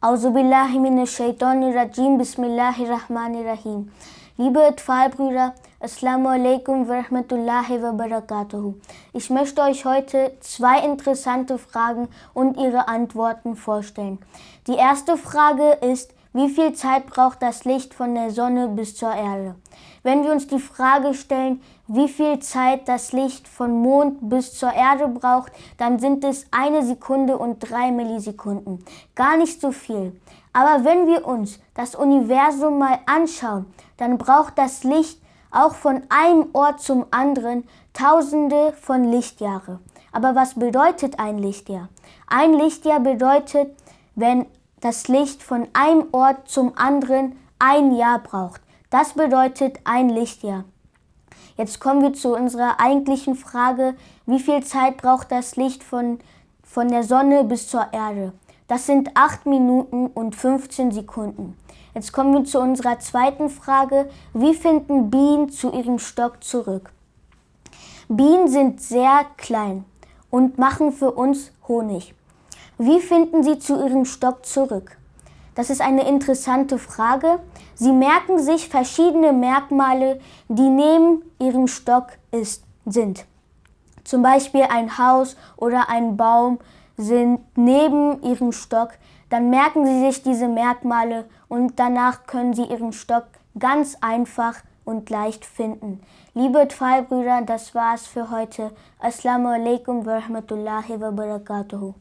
Auzubillahi minash Shaitanir Rajim, Bismillahirrahmanirrahim. Liebe Pfahlbrüder, Assalamu alaikum wa rahmatullahi wa barakatuhu. Ich möchte euch heute zwei interessante Fragen und ihre Antworten vorstellen. Die erste Frage ist: Wie viel Zeit braucht das Licht von der Sonne bis zur Erde? Wenn wir uns die Frage stellen, wie viel Zeit das Licht vom Mond bis zur Erde braucht, dann sind es 1 Sekunde und 3 Millisekunden. Gar nicht so viel. Aber wenn wir uns das Universum mal anschauen, dann braucht das Licht auch von einem Ort zum anderen Tausende von Lichtjahre. Aber was bedeutet ein Lichtjahr? Ein Lichtjahr bedeutet, wenn das Licht von einem Ort zum anderen 1 Jahr braucht. Das bedeutet ein Lichtjahr. Jetzt kommen wir zu unserer eigentlichen Frage: Wie viel Zeit braucht das Licht von der Sonne bis zur Erde? Das sind 8 Minuten und 15 Sekunden. Jetzt kommen wir zu unserer zweiten Frage: Wie finden Bienen zu ihrem Stock zurück? Bienen sind sehr klein und machen für uns Honig. Wie finden sie zu ihrem Stock zurück? Das ist eine interessante Frage. Sie merken sich verschiedene Merkmale, die neben ihrem Stock sind. Zum Beispiel ein Haus oder ein Baum sind neben ihrem Stock. Dann merken sie sich diese Merkmale und danach können sie ihren Stock ganz einfach und leicht finden. Liebe Pfahlbrüder, das war's für heute. Assalamu alaikum wa rahmatullahi wa barakatuhu.